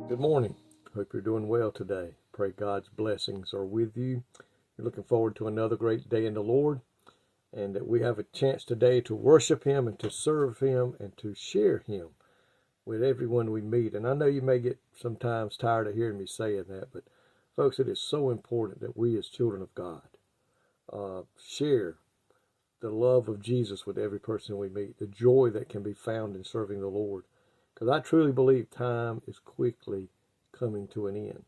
Good morning. Hope you're doing well today. Pray God's blessings are with you. You're looking forward to another great day in the Lord, and that we have a chance today to worship Him and to serve Him and to share Him with everyone we meet. And I know you may get sometimes tired of hearing me saying that, but folks, it is so important that we as children of God share the love of Jesus with every person we meet, the joy that can be found in serving the Lord. Because I truly believe time is quickly coming to an end.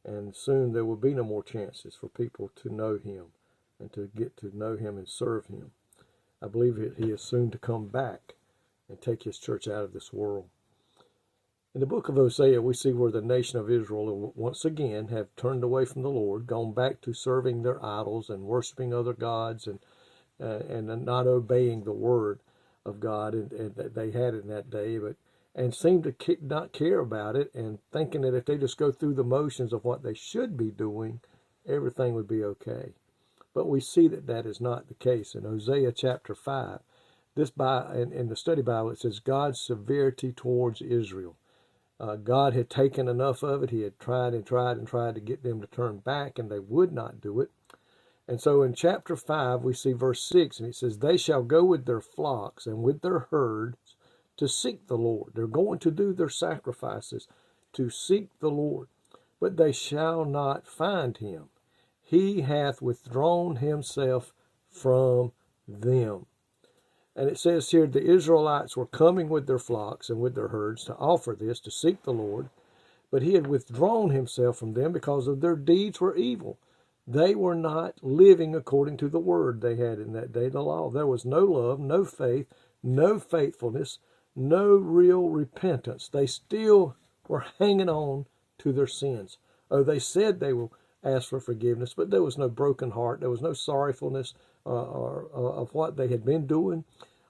And soon there will be no more chances for people to know Him and to get to know Him and serve Him. I believe that He is soon to come back and take His church out of this world. In the book of Hosea, we see where the nation of Israel once again have turned away from the Lord, gone back to serving their idols and worshiping other gods and not obeying the word of God and that they had in that day, and seem to not care about it, and thinking that if they just go through the motions of what they should be doing, everything would be okay. But we see that that is not the case. In Hosea chapter 5, in the study Bible, it says God's severity towards Israel. God had taken enough of it. He had tried and tried and tried to get them to turn back, and they would not do it. And so in chapter 5, we see verse 6, and it says, "They shall go with their flocks and with their herds to seek the Lord." They're going to do their sacrifices to seek the Lord, but they shall not find Him. He hath withdrawn Himself from them. And it says here, the Israelites were coming with their flocks and with their herds to offer this, to seek the Lord, but He had withdrawn Himself from them because of their deeds were evil. They were not living according to the word they had in that day, the law. There was no love, no faith, no faithfulness, no real repentance. They still were hanging on to their sins. Oh, they said they will ask for forgiveness, but there was no broken heart. There was no sorrowfulness of what they had been doing.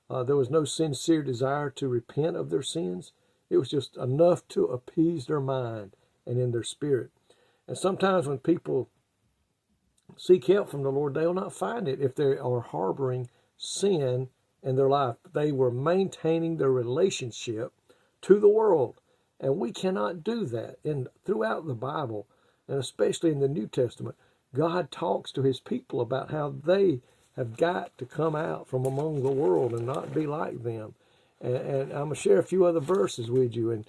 There was no sincere desire to repent of their sins. It was just enough to appease their mind and in their spirit. And sometimes when people seek help from the Lord, they will not find it if they are harboring sin in their life. They were maintaining their relationship to the world, and we cannot do that. And throughout the Bible, and especially in the New Testament, God talks to His people about how they have got to come out from among the world and not be like them. And I'm going to share a few other verses with you. In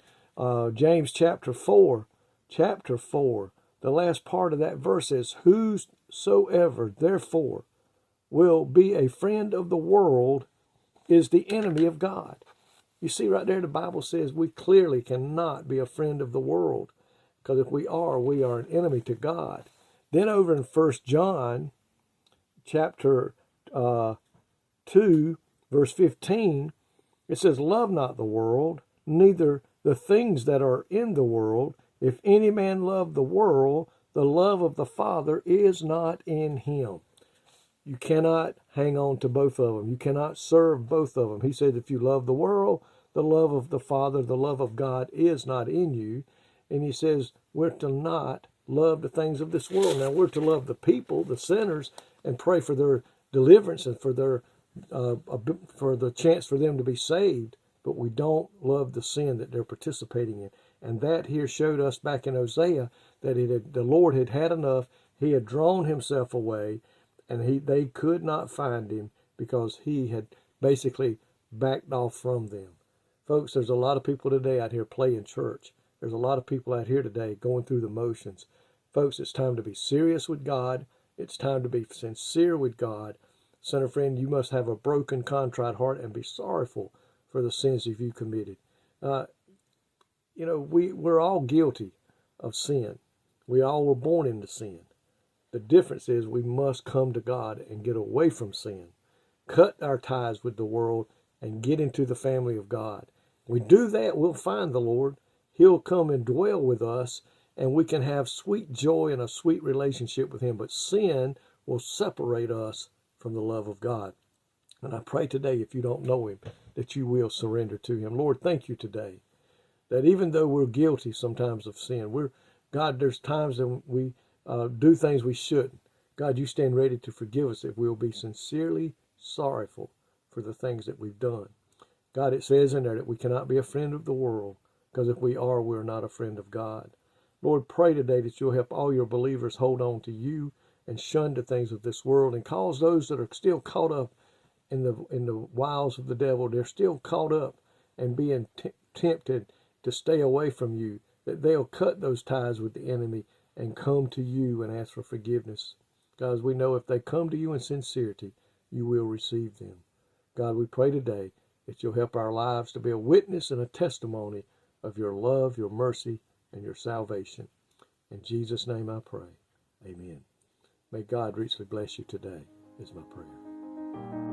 James chapter 4, the last part of that verse says, "Whosoever, therefore, will be a friend of the world is the enemy of God." You see right there, the Bible says we clearly cannot be a friend of the world, because if we are an enemy to God. Then over in 1 John chapter 2, verse 15, it says, "Love not the world, neither the things that are in the world. If any man love the world, the love of the Father is not in him." You cannot hang on to both of them. You cannot serve both of them. He said, if you love the world, the love of the Father, the love of God is not in you. And He says we're to not love the things of this world. Now, we're to love the people, the sinners, and pray for their deliverance and for the chance for them to be saved. But we don't love the sin that they're participating in. And that here showed us back in Hosea that the Lord had had enough. He had drawn Himself away, and they could not find Him because He had basically backed off from them. Folks, there's a lot of people today out here playing church. There's a lot of people out here today going through the motions. Folks, it's time to be serious with God. It's time to be sincere with God. Sinner friend, you must have a broken, contrite heart and be sorrowful for the sins that you committed. We're all guilty of sin. We all were born into sin. The difference is we must come to God and get away from sin, cut our ties with the world, and get into the family of God. We do that, we'll find the Lord. He'll come and dwell with us, and we can have sweet joy and a sweet relationship with Him. But sin will separate us from the love of God. And I pray today, if you don't know Him, that you will surrender to Him. Lord, thank you today that even though we're guilty sometimes of sin, God, there's times that we do things we shouldn't. God, you stand ready to forgive us if we'll be sincerely sorrowful for the things that we've done. God, it says in there that we cannot be a friend of the world because if we are, we're not a friend of God. Lord, pray today that you'll help all your believers hold on to you and shun the things of this world, and cause those that are still caught up in the wiles of the devil, they're still caught up and being tempted to stay away from you, that they'll cut those ties with the enemy and come to you and ask for forgiveness. God, we know if they come to you in sincerity, you will receive them. God, we pray today that you'll help our lives to be a witness and a testimony of your love, your mercy, and your salvation. In Jesus' name I pray. Amen. May God richly bless you today, is my prayer.